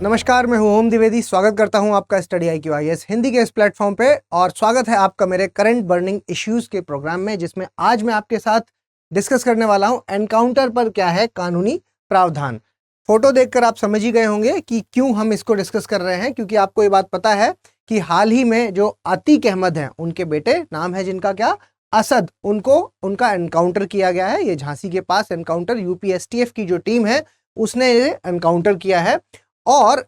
नमस्कार, मैं हूं ओम द्विवेदी। स्वागत करता हूं आपका स्टडी IQ IAS हिंदी के इस प्लेटफॉर्म पे और स्वागत है आपका मेरे करंट बर्निंग इश्यूज के प्रोग्राम में, जिसमें आज मैं आपके साथ डिस्कस करने वाला हूं एनकाउंटर पर क्या है कानूनी प्रावधान। फोटो देखकर आप समझ ही गए होंगे कि क्यों हम इसको डिस्कस कर रहे हैं, क्योंकि आपको ये बात पता है कि हाल ही में जो अतीक अहमद हैं, उनके बेटे नाम है जिनका क्या, असद, उनका एनकाउंटर किया गया है। ये झांसी के पास एनकाउंटर UP-STF की जो टीम है उसने ये एनकाउंटर किया है। और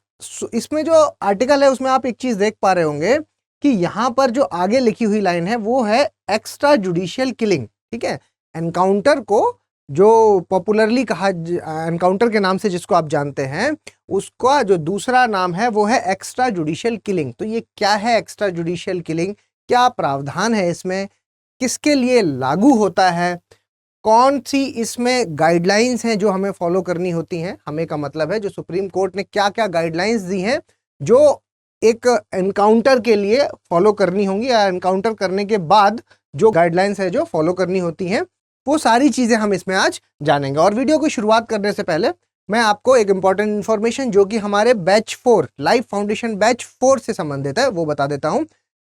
इसमें जो आर्टिकल है उसमें आप एक चीज देख पा रहे होंगे कि यहां पर जो आगे लिखी हुई लाइन है वो है एक्स्ट्रा जुडिशियल किलिंग। ठीक है, एनकाउंटर को जो पॉपुलरली कहा एनकाउंटर के नाम से जिसको आप जानते हैं, उसका जो दूसरा नाम है वो है एक्स्ट्रा जुडिशियल किलिंग। तो ये क्या है एक्स्ट्रा जुडिशियल किलिंग, क्या प्रावधान है इसमें, किसके लिए लागू होता है, कौन सी इसमें गाइडलाइंस हैं जो हमें फॉलो करनी होती हैं। हमें का मतलब है जो सुप्रीम कोर्ट ने क्या क्या गाइडलाइंस दी हैं जो एक एनकाउंटर के लिए फॉलो करनी होंगी, या एनकाउंटर करने के बाद जो गाइडलाइंस है जो फॉलो करनी होती हैं, वो सारी चीजें हम इसमें आज जानेंगे। और वीडियो को शुरुआत करने से पहले मैं आपको एक इंपॉर्टेंट इन्फॉर्मेशन जो कि हमारे बैच 4 लाइफ फाउंडेशन बैच 4 से संबंधित है वो बता देता हूं।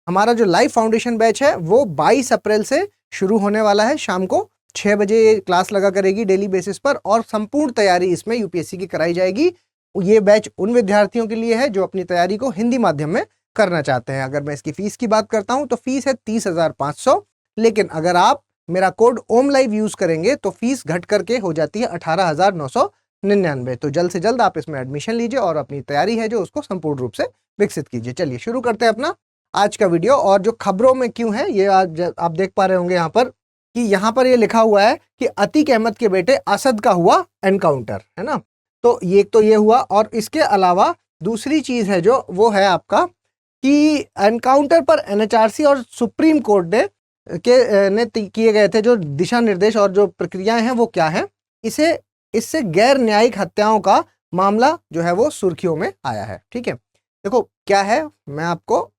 हमारा जो लाइफ फाउंडेशन बैच है वो 22 अप्रैल से शुरू होने वाला है। शाम को 6 बजे क्लास लगा करेगी डेली बेसिस पर, और संपूर्ण तैयारी इसमें UPSC की कराई जाएगी। ये बैच उन विद्यार्थियों के लिए है जो अपनी तैयारी को हिंदी माध्यम में करना चाहते हैं। अगर मैं इसकी फीस की बात करता हूं तो फीस है 30,500, लेकिन अगर आप मेरा कोड ओम लाइव यूज करेंगे तो फीस घट करके हो जाती है 18,999। तो जल्द से जल्द आप इसमें एडमिशन लीजिए और अपनी तैयारी है जो उसको संपूर्ण रूप से विकसित कीजिए। चलिए शुरू करते हैं अपना आज का वीडियो। और जो खबरों में क्यों है ये आज आप देख पा रहे होंगे यहाँ पर कि यहाँ पर ये लिखा हुआ है कि अतीक अहमद के बेटे असद का हुआ एनकाउंटर, है ना। तो ये हुआ, और इसके अलावा दूसरी चीज है जो वो है आपका कि एनकाउंटर पर NHRC और सुप्रीम कोर्ट ने किए गए थे जो दिशा निर्देश और जो प्रक्रियाएं हैं वो क्या है। इससे गैर न्यायिक हत्याओं का मामला जो है वो सुर्खियों में आया है। ठीक है, देखो क्या है, मैं आपको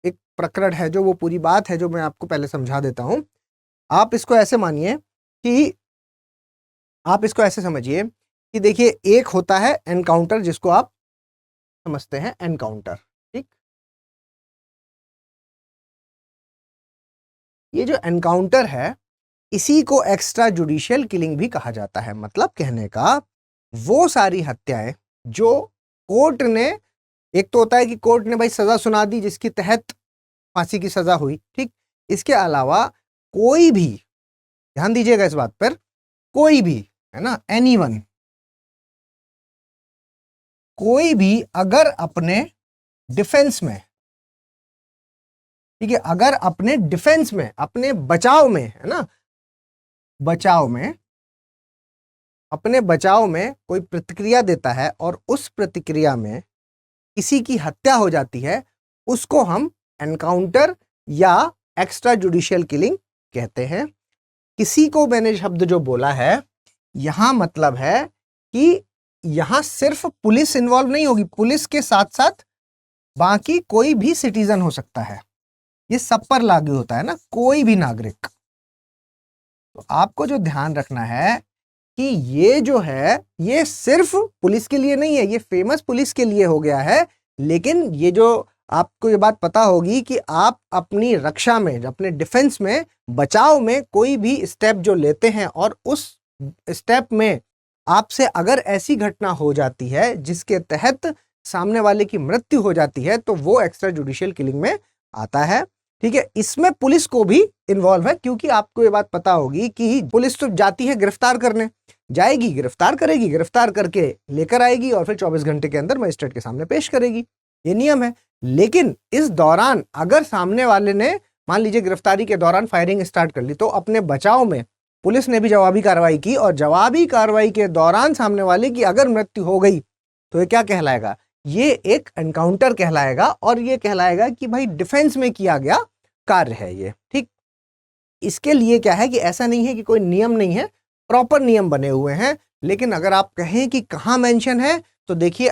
एक प्रकरण है जो वो पूरी बात है जो मैं आपको पहले समझा देता हूं। आप इसको ऐसे मानिए कि आप इसको ऐसे समझिए कि देखिए, एक होता है एनकाउंटर जिसको आप समझते हैं एनकाउंटर। ठीक, ये जो एनकाउंटर है इसी को एक्स्ट्रा जुडिशियल किलिंग भी कहा जाता है। मतलब कहने का वो सारी हत्याएं जो कोर्ट ने, एक तो होता है कि कोर्ट ने भाई सजा सुना दी जिसके तहत फांसी की सजा हुई। ठीक, इसके अलावा कोई भी, ध्यान दीजिएगा इस बात पर, कोई भी, है ना, एनीवन, कोई भी अगर अपने डिफेंस में, ठीक है, अगर अपने डिफेंस में, अपने बचाव में, है ना, बचाव में, अपने बचाव में कोई प्रतिक्रिया देता है और उस प्रतिक्रिया में किसी की हत्या हो जाती है, उसको हम एनकाउंटर या एक्स्ट्रा जुडिशियल किलिंग कहते हैं। किसी को मैंने शब्द जो बोला है यहां मतलब है कि यहां सिर्फ पुलिस इन्वॉल्व नहीं होगी, पुलिस के साथ साथ बाकी कोई भी सिटीजन हो सकता है। ये सब पर लागू होता है ना, कोई भी नागरिक। तो आपको जो ध्यान रखना है कि ये जो है ये सिर्फ पुलिस के लिए नहीं है, ये फेमस पुलिस के लिए हो गया है। लेकिन ये जो आपको ये बात पता होगी कि आप अपनी रक्षा में, अपने डिफेंस में, बचाव में कोई भी स्टेप जो लेते हैं और उस स्टेप में आपसे अगर ऐसी घटना हो जाती है जिसके तहत सामने वाले की मृत्यु हो जाती है तो वो एक्स्ट्रा जुडिशियल किलिंग में आता है। ठीक है, इसमें पुलिस को भी इन्वॉल्व है, क्योंकि आपको ये बात पता होगी कि पुलिस तो जाती है गिरफ्तार करने, जाएगी, गिरफ्तार करेगी, गिरफ्तार करके लेकर आएगी और फिर 24 घंटे के अंदर मजिस्ट्रेट के सामने पेश करेगी। ये नियम है। लेकिन इस दौरान अगर सामने वाले ने, मान लीजिए गिरफ्तारी के दौरान फायरिंग स्टार्ट कर ली, तो अपने बचाव में पुलिस ने भी जवाबी कार्रवाई की और जवाबी कार्रवाई के दौरान सामने वाले की अगर मृत्यु हो गई तो ये क्या कहलाएगा, ये एक एनकाउंटर कहलाएगा। और ये कहलाएगा कि भाई डिफेंस में किया गया कार्य है ये। ठीक, इसके लिए क्या है कि ऐसा नहीं है कि कोई नियम नहीं है, प्रॉपर नियम बने हुए हैं। लेकिन अगर आप कहें कि कहां मेंशन है तो देखिए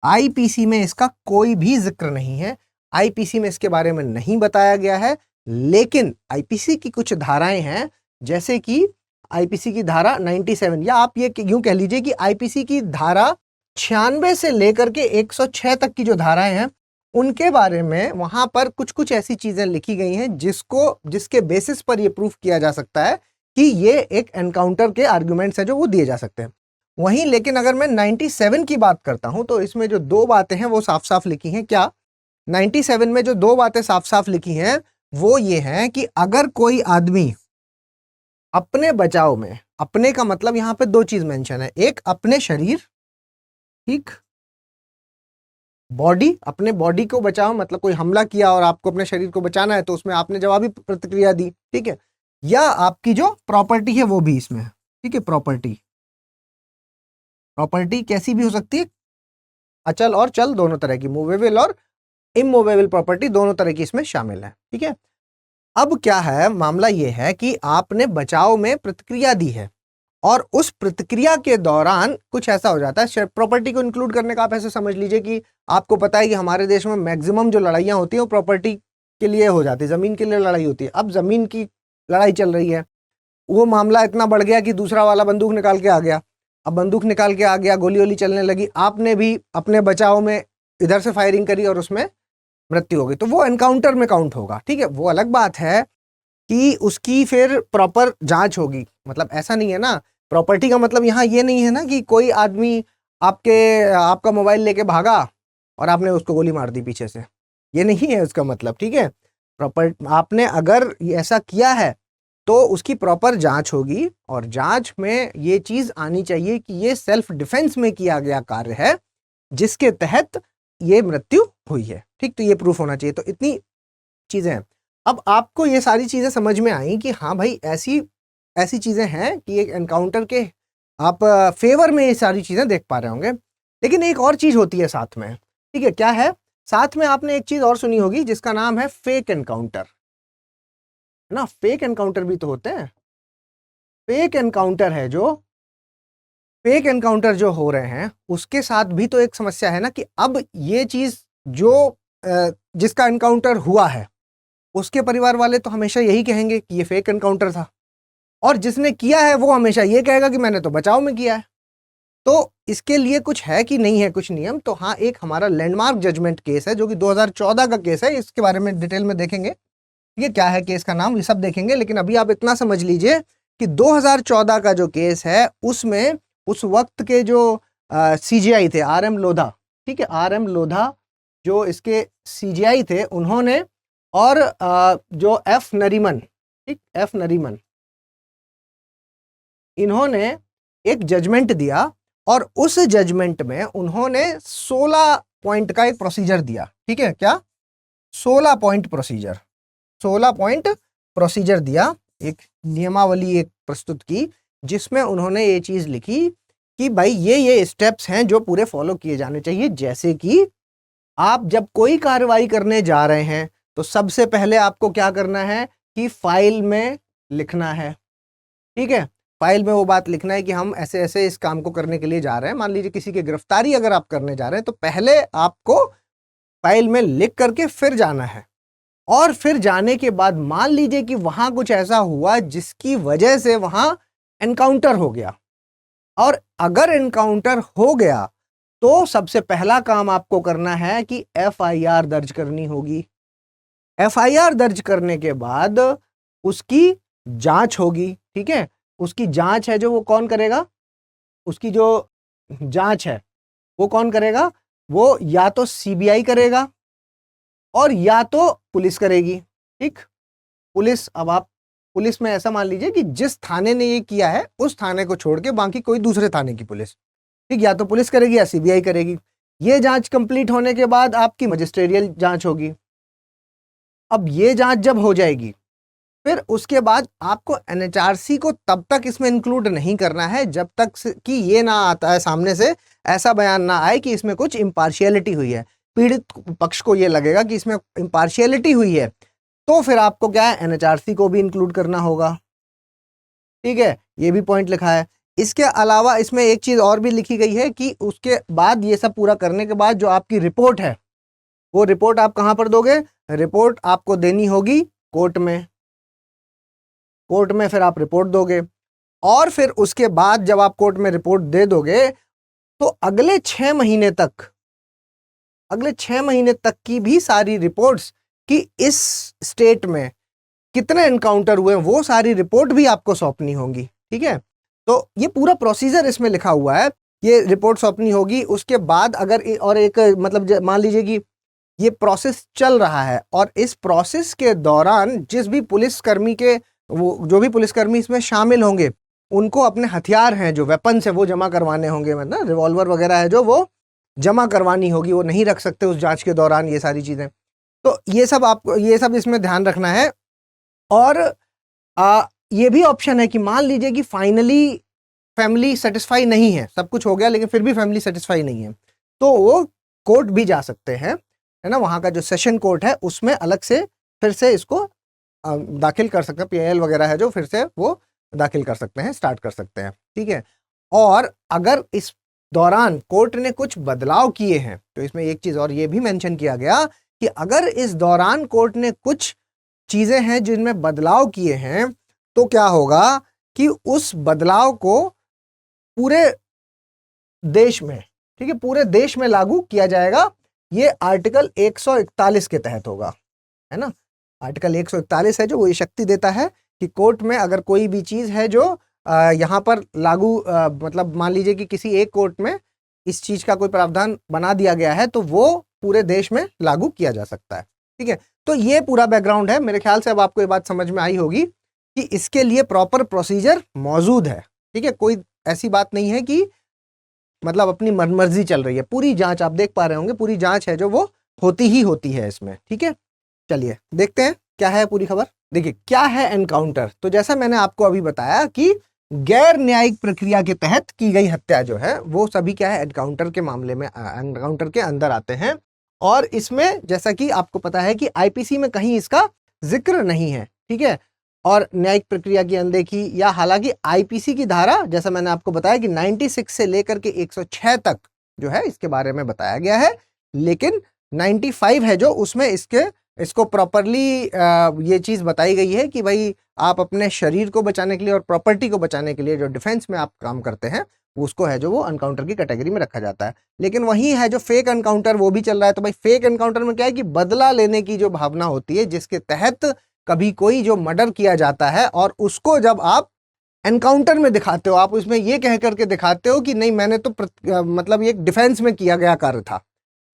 आईपीसी में इसका कोई भी जिक्र नहीं है। आईपीसी में इसके बारे में नहीं बताया गया है। लेकिन आईपीसी की कुछ धाराएं हैं, जैसे कि आईपीसी की धारा 97, या आप ये यूं कह लीजिए कि आईपीसी की धारा 96 से लेकर के 106 तक की जो धाराएं हैं उनके बारे में वहां पर कुछ कुछ ऐसी चीजें लिखी गई हैं जिसके बेसिस पर यह प्रूफ किया जा सकता है कि ये एक एनकाउंटर के आर्गुमेंट्स हैं जो वो दिए जा सकते हैं। वहीं लेकिन अगर मैं 97 की बात करता हूं तो इसमें जो दो बातें हैं वो साफ साफ लिखी हैं। क्या? 97 में जो दो बातें साफ साफ लिखी हैं वो ये हैं कि अगर कोई आदमी अपने बचाव में, अपने का मतलब यहां पे दो चीज मेंशन है, एक अपने शरीर, ठीक, बॉडी, अपने बॉडी को बचाओ मतलब कोई हमला किया और आपको अपने शरीर को बचाना है तो उसमें आपने जवाबी प्रतिक्रिया दी, ठीक है, या आपकी जो प्रॉपर्टी है वो भी इसमें, ठीक है। प्रॉपर्टी कैसी भी हो सकती है, अचल और चल दोनों तरह की, मूवेबल और इमूवेबल प्रॉपर्टी दोनों तरह की इसमें शामिल है, ठीक है। अब क्या है, मामला ये है कि आपने बचाव में प्रतिक्रिया दी है और उस प्रतिक्रिया के दौरान कुछ ऐसा हो जाता है, प्रॉपर्टी को इंक्लूड करने का आप ऐसे समझ लीजिए कि आपको पता है कि हमारे देश में मैक्सिमम जो लड़ाइयां होती हैं वो प्रॉपर्टी के लिए हो जाती है, जमीन के लिए लड़ाई होती है। अब जमीन की लड़ाई चल रही है, वो मामला इतना बढ़ गया कि दूसरा वाला बंदूक निकाल के आ गया। अब बंदूक निकाल के आ गया, गोली वोली चलने लगी, आपने भी अपने बचाव में इधर से फायरिंग करी और उसमें मृत्यु हो गई, तो वो एनकाउंटर में काउंट होगा, ठीक है। वो अलग बात है कि उसकी फिर प्रॉपर जांच होगी, मतलब ऐसा नहीं है ना, प्रॉपर्टी का मतलब यहाँ ये नहीं है ना कि कोई आदमी आपका मोबाइल लेके भागा और आपने उसको गोली मार दी पीछे से, ये नहीं है उसका मतलब, ठीक है। आपने अगर ऐसा किया है तो उसकी प्रॉपर जांच होगी और जांच में ये चीज आनी चाहिए कि ये सेल्फ डिफेंस में किया गया कार्य है जिसके तहत ये मृत्यु हुई है, ठीक। तो ये प्रूफ होना चाहिए। तो इतनी चीजें हैं। अब आपको ये सारी चीजें समझ में आई कि हाँ भाई ऐसी चीजें हैं कि एक एनकाउंटर के आप फेवर में ये सारी चीजें देख पा रहे होंगे। लेकिन एक और चीज होती है साथ में, ठीक है, क्या है, साथ में आपने एक चीज और सुनी होगी जिसका नाम है फेक एनकाउंटर, है ना। फेक एनकाउंटर भी तो होते हैं। फेक एनकाउंटर जो हो रहे हैं उसके साथ भी तो एक समस्या है ना कि अब ये चीज जो जिसका एनकाउंटर हुआ है उसके परिवार वाले तो हमेशा यही कहेंगे कि ये फेक एनकाउंटर था, और जिसने किया है वो हमेशा ये कहेगा कि मैंने तो बचाव में किया है। तो इसके लिए कुछ है कि नहीं है कुछ नियम? तो हाँ, एक हमारा लैंडमार्क जजमेंट केस है जो कि 2014 का केस है, इसके बारे में डिटेल में देखेंगे, ये क्या है केस का नाम, ये सब देखेंगे। लेकिन अभी आप इतना समझ लीजिए कि 2014 का जो केस है उसमें उस वक्त के जो सीजीआई थे, आरएम लोधा, ठीक है, आरएम लोधा जो इसके सीजीआई थे, उन्होंने और जो एफ नरीमन, ठीक, एफ नरीमन, इन्होंने एक जजमेंट दिया और उस जजमेंट में उन्होंने 16 पॉइंट का एक प्रोसीजर दिया, ठीक है, क्या, 16 पॉइंट प्रोसीजर दिया, एक नियमावली एक प्रस्तुत की जिसमें उन्होंने ये चीज लिखी कि भाई ये स्टेप्स हैं जो पूरे फॉलो किए जाने चाहिए। जैसे कि आप जब कोई कार्रवाई करने जा रहे हैं तो सबसे पहले आपको क्या करना है कि फाइल में लिखना है, ठीक है, फाइल में वो बात लिखना है कि हम ऐसे ऐसे इस काम को करने के लिए जा रहे हैं। मान लीजिए किसी की गिरफ्तारी अगर आप करने जा रहे हैं तो पहले आपको फाइल में लिख करके फिर जाना है, और फिर जाने के बाद मान लीजिए कि वहां कुछ ऐसा हुआ जिसकी वजह से वहां एनकाउंटर हो गया, और अगर एनकाउंटर हो गया तो सबसे पहला काम आपको करना है कि एफआईआर दर्ज करनी होगी। एफआईआर दर्ज करने के बाद उसकी जांच होगी, ठीक है। उसकी जांच है जो वो कौन करेगा, उसकी जो जांच है वो कौन करेगा, वो या तो सीबीआई करेगा और या तो पुलिस करेगी, ठीक। पुलिस, अब आप पुलिस में ऐसा मान लीजिए कि जिस थाने ने ये किया है उस थाने को छोड़ के बाकी कोई दूसरे थाने की पुलिस, ठीक, या तो पुलिस करेगी या सीबीआई करेगी। ये जांच कंप्लीट होने के बाद आपकी मजिस्ट्रेरियल जांच होगी। अब ये जांच जब हो जाएगी फिर उसके बाद आपको एनएचआरसी को तब तक इसमें इंक्लूड नहीं करना है जब तक कि ये ना आता है सामने से ऐसा बयान ना आए कि इसमें कुछ इम्पार्शियलिटी हुई है, पीड़ित पक्ष को ये लगेगा कि इसमें इम्पार्शियलिटी हुई है, तो फिर आपको क्या है, एनएचआरसी को भी इंक्लूड करना होगा, ठीक है। ये भी पॉइंट लिखा है। इसके अलावा इसमें एक चीज और भी लिखी गई है कि उसके बाद ये सब पूरा करने के बाद जो आपकी रिपोर्ट है वो रिपोर्ट आप कहां पर दोगे, रिपोर्ट आपको देनी होगी कोर्ट में, कोर्ट में फिर आप रिपोर्ट दोगे, और फिर उसके बाद जब आप कोर्ट में रिपोर्ट दे दोगे तो अगले 6 महीने तक की भी सारी रिपोर्ट्स कि इस स्टेट में कितने एनकाउंटर हुए वो सारी रिपोर्ट भी आपको सौंपनी होगी। ठीक है, तो ये पूरा प्रोसीजर इसमें लिखा हुआ है, ये रिपोर्ट सौंपनी होगी। उसके बाद अगर और एक मतलब मान लीजिए कि ये प्रोसेस चल रहा है और इस प्रोसेस के दौरान जिस भी पुलिसकर्मी के जो भी पुलिसकर्मी इसमें शामिल होंगे उनको अपने हथियार हैं जो वेपन्स है वो जमा करवाने होंगे, मतलब रिवॉल्वर वगैरह है जो वो जमा करवानी होगी, वो नहीं रख सकते उस जांच के दौरान, ये सारी चीजें। तो ये सब आपको ये सब इसमें ध्यान रखना है। और ये भी ऑप्शन है कि मान लीजिए कि फाइनली फैमिली सेटिस्फाई नहीं है, सब कुछ हो गया लेकिन फिर भी फैमिली सेटिस्फाई नहीं है, तो वो कोर्ट भी जा सकते हैं, है ना। वहाँ का जो सेशन कोर्ट है उसमें अलग से फिर से इसको दाखिल कर सकते हैं, पीआईएल वगैरह है जो फिर से वो दाखिल कर सकते हैं, स्टार्ट कर सकते हैं। ठीक है, और अगर इस दौरान कोर्ट ने कुछ बदलाव किए हैं तो इसमें एक चीज और ये भी मेंशन किया गया कि अगर इस दौरान कोर्ट ने कुछ चीजें हैं जिनमें बदलाव किए हैं तो क्या होगा कि उस बदलाव को पूरे देश में, ठीक है, पूरे देश में लागू किया जाएगा। ये आर्टिकल 141 के तहत होगा, है ना। आर्टिकल 141 है जो वो ये शक्ति देता है कि कोर्ट में अगर कोई भी चीज है जो यहाँ पर लागू मतलब मान लीजिए कि किसी एक कोर्ट में इस चीज का कोई प्रावधान बना दिया गया है तो वो पूरे देश में लागू किया जा सकता है। ठीक है, तो ये पूरा बैकग्राउंड है। मेरे ख्याल से अब आपको ये बात समझ में आई होगी कि इसके लिए प्रॉपर प्रोसीजर मौजूद है। ठीक है, कोई ऐसी बात नहीं है कि मतलब अपनी मनमर्जी चल रही है, पूरी जांच आप देख पा रहे होंगे, पूरी जांच है जो वो होती ही होती है इसमें। ठीक है, चलिए देखते हैं क्या है पूरी खबर। देखिए क्या है एनकाउंटर। तो जैसा मैंने आपको अभी बताया कि गैर न्यायिक प्रक्रिया के तहत की गई हत्या जो है वो सभी क्या है एनकाउंटर के मामले में, एनकाउंटर के अंदर आते हैं। और इसमें जैसा कि आपको पता है कि आईपीसी में कहीं इसका जिक्र नहीं है। ठीक है, और न्यायिक प्रक्रिया की अनदेखी या हालांकि आईपीसी की धारा जैसा मैंने आपको बताया कि 96 से लेकर के 106 तक जो है इसके बारे में बताया गया है, लेकिन 95 है जो उसमें इसको प्रॉपरली ये चीज बताई गई है कि भाई आप अपने शरीर को बचाने के लिए और प्रॉपर्टी को बचाने के लिए जो डिफेंस में आप काम करते हैं उसको है जो वो एनकाउंटर की कैटेगरी में रखा जाता है। लेकिन वही है जो फेक एनकाउंटर वो भी चल रहा है। तो भाई फेक एनकाउंटर में क्या है कि बदला लेने की जो भावना होती है जिसके तहत कभी कोई जो मर्डर किया जाता है और उसको जब आप एनकाउंटर में दिखाते हो, आप उसमें ये कह करके दिखाते हो कि नहीं मैंने तो मतलब ये डिफेंस में किया गया कार्य था,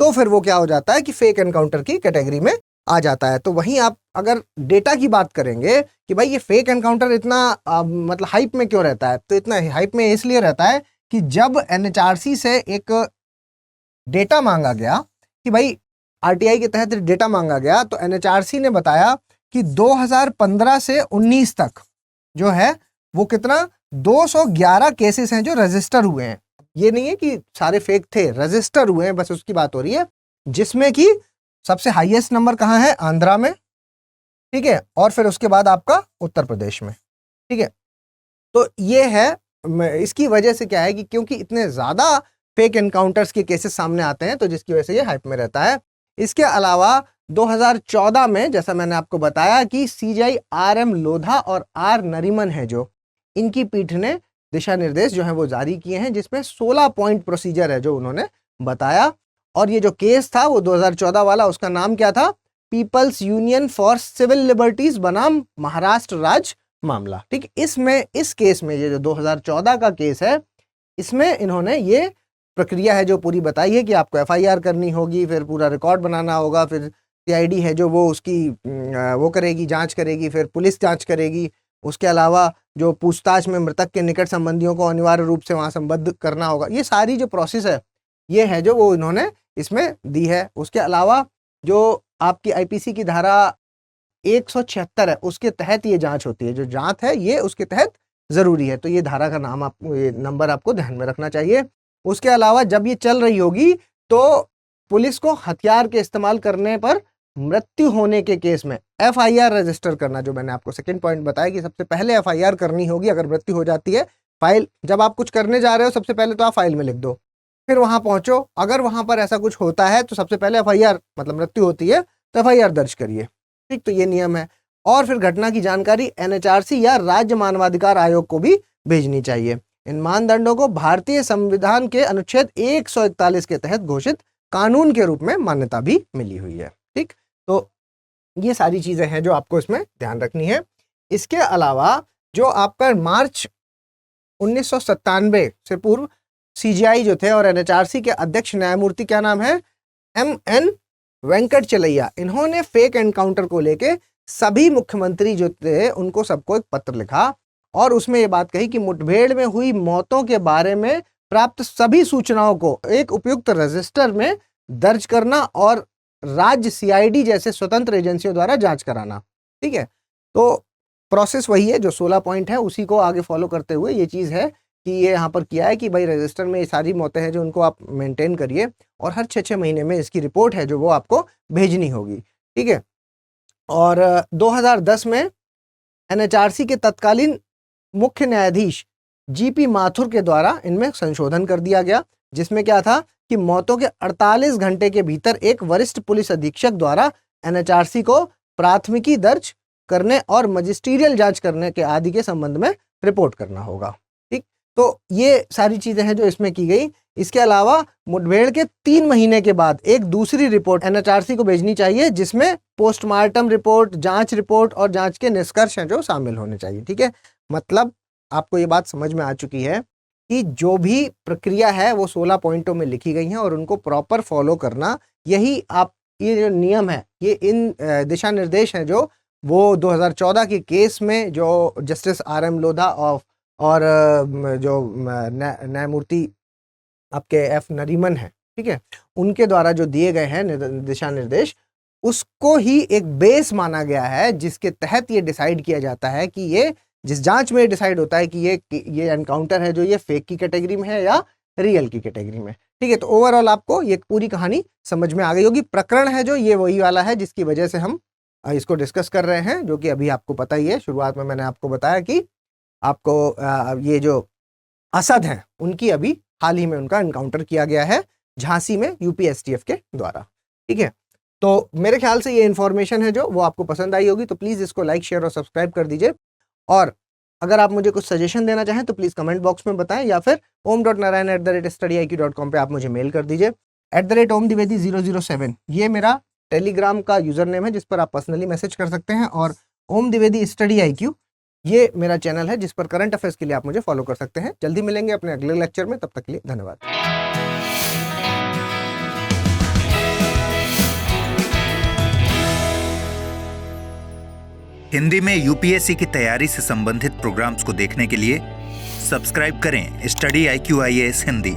तो फिर वो क्या हो जाता है कि फेक एनकाउंटर की कैटेगरी में आ जाता है। तो वहीं आप अगर डेटा की बात करेंगे कि भाई ये फेक एनकाउंटर इतना मतलब हाइप में क्यों रहता है, तो इतना हाइप में इसलिए रहता है कि जब एनएचआरसी से एक डेटा मांगा गया कि भाई आरटीआई के तहत डेटा मांगा गया तो एनएचआरसी ने बताया कि 2015 से 19 तक जो है वो कितना 211 केसेस हैं जो रजिस्टर हुए हैं। ये नहीं है कि सारे फेक थे, रजिस्टर हुए हैं, बस उसकी बात हो रही है। जिसमें कि सबसे हाईएस्ट नंबर कहाँ है, आंध्रा में। ठीक है, और फिर उसके बाद आपका उत्तर प्रदेश में। ठीक है, तो ये है इसकी वजह से क्या है कि क्योंकि इतने ज्यादा फेक एनकाउंटर्स के केसेस सामने आते हैं तो जिसकी वजह से ये हाइप में रहता है। इसके अलावा 2014 में जैसा मैंने आपको बताया कि सीजीआई आरएम लोधा और आर नरीमन है जो इनकी पीठ ने दिशा निर्देश जो है वो जारी किए हैं जिसमें 16 पॉइंट प्रोसीजर है जो उन्होंने बताया। और ये जो केस था वो 2014 वाला, उसका नाम क्या था, People's Union for Civil Liberties बनाम महाराष्ट्र राज्य मामला। ठीक, इसमें इस केस में ये जो 2014 का केस है इसमें इन्होंने ये प्रक्रिया है जो पूरी बताई है कि आपको एफआईआर करनी होगी, फिर पूरा रिकॉर्ड बनाना होगा, फिर सीआईडी है जो वो उसकी वो करेगी, जांच करेगी, फिर पुलिस जांच करेगी। उसके अलावा जो पूछताछ में मृतक के निकट संबंधियों को अनिवार्य रूप से वहां संबद्ध करना होगा। ये सारी जो प्रोसेस है ये है जो वो इन्होंने इसमें दी है। उसके अलावा जो आपकी आईपीसी की धारा 176 है उसके तहत ये जांच होती है, जो जांच है ये उसके तहत जरूरी है। तो ये धारा का नाम आपको, ये नंबर आपको ध्यान में रखना चाहिए। उसके अलावा जब ये चल रही होगी तो पुलिस को हथियार के इस्तेमाल करने पर मृत्यु होने के केस में एफआईआर रजिस्टर करना, जो मैंने आपको सेकंड पॉइंट बताया कि सबसे पहले एफआईआर करनी होगी अगर मृत्यु हो जाती है। फाइल जब आप कुछ करने जा रहे हो सबसे पहले तो आप फाइल में लिख दो, फिर वहां पहुंचो, अगर वहां पर ऐसा कुछ होता है तो सबसे पहले एफआईआर मतलब मृत्यु होती है तो एफआईआर दर्ज करिए। ठीक, तो ये नियम है। और फिर घटना की जानकारी एनएचआरसी या राज्य मानवाधिकार आयोग को भी भेजनी चाहिए। इन मानदंडों को भारतीय संविधान के अनुच्छेद 141 के तहत घोषित कानून के रूप में मान्यता भी मिली हुई है। ठीक, तो ये सारी चीजें हैं जो आपको इसमें ध्यान रखनी है। इसके अलावा जो आपका मार्च 1997 से पूर्व सीजीआई जो थे और एनएचआरसी के अध्यक्ष न्यायमूर्ति, क्या नाम है, एमएन वेंकटचलैया, इन्होंने फेक एनकाउंटर को लेके सभी मुख्यमंत्री जो थे उनको सबको एक पत्र लिखा और उसमें ये बात कही कि मुठभेड़ में हुई मौतों के बारे में प्राप्त सभी सूचनाओं को एक उपयुक्त रजिस्टर में दर्ज करना और राज्य सीआईडी जैसे स्वतंत्र एजेंसियों द्वारा जांच कराना। ठीक है, तो प्रोसेस वही है जो 16 पॉइंट है, उसी को आगे फॉलो करते हुए ये चीज़ है कि ये यहाँ पर किया है कि भाई रजिस्टर में ये सारी मौतें हैं जो उनको आप मेंटेन करिए और हर 6-6 महीने में इसकी रिपोर्ट है जो वो आपको भेजनी होगी। ठीक है, और 2010 में एनएचआरसी के तत्कालीन मुख्य न्यायाधीश जीपी माथुर के द्वारा इनमें संशोधन कर दिया गया, जिसमें क्या था कि मौतों के 48 घंटे के भीतर एक वरिष्ठ पुलिस अधीक्षक द्वारा एनएचआरसी को प्राथमिकी दर्ज करने और मजिस्ट्रियल जांच करने के आदि के संबंध में रिपोर्ट करना होगा। ठीक, तो ये सारी चीजें हैं जो इसमें की गई। इसके अलावा मुठभेड़ के 3 महीने के बाद एक दूसरी रिपोर्ट एनएचआरसी को भेजनी चाहिए, जिसमें पोस्टमार्टम रिपोर्ट, जांच रिपोर्ट और जांच के निष्कर्ष हैं जो शामिल होने चाहिए। ठीक है, मतलब आपको ये बात समझ में आ चुकी है कि जो भी प्रक्रिया है वो 16 पॉइंटों में लिखी गई है और उनको प्रॉपर फॉलो करना, यही आप, ये जो नियम है, ये इन दिशा निर्देश हैं जो वो 2014 के केस में जो जस्टिस आरएम लोधा और जो न्यायमूर्ति आपके एफ नरीमन है, ठीक है, उनके द्वारा जो दिए गए हैं दिशा निर्देश, उसको ही एक बेस माना गया है जिसके तहत ये डिसाइड किया जाता है कि ये जिस जांच में डिसाइड होता है कि ये एनकाउंटर है जो ये फेक की कैटेगरी में है या रियल की कैटेगरी में। ठीक है, तो ओवरऑल आपको ये पूरी कहानी समझ में आ गई होगी। प्रकरण है जो ये वही वाला है जिसकी वजह से हम इसको डिस्कस कर रहे हैं, जो कि अभी आपको पता ही है। शुरुआत में मैंने आपको बताया कि आपको ये जो असद हैं उनकी अभी हाल ही में उनका एनकाउंटर किया गया है झांसी में यूपीएसटीएफ के द्वारा। ठीक है, तो मेरे ख्याल से ये इन्फॉर्मेशन है जो वो आपको पसंद आई होगी, तो प्लीज़ इसको लाइक, शेयर और सब्सक्राइब कर दीजिए। और अगर आप मुझे कुछ सजेशन देना चाहें तो प्लीज़ कमेंट बॉक्स में बताएं, या फिर om.narayan@studiiq.com पे आप मुझे मेल कर दीजिए। @omdivedi007 ये मेरा टेलीग्राम का यूज़र नेम है जिस पर आप पर्सनली मैसेज कर सकते हैं, और ओम द्विवेदी स्टडी IQ ये मेरा चैनल है जिस पर करंट अफेयर्स के लिए आप मुझे फॉलो कर सकते हैं। जल्दी मिलेंगे अपने अगले लेक्चर में, तब तक के लिए धन्यवाद। हिंदी में यूपीएससी की तैयारी से संबंधित प्रोग्राम्स को देखने के लिए सब्सक्राइब करें स्टडी IQ IAS हिंदी।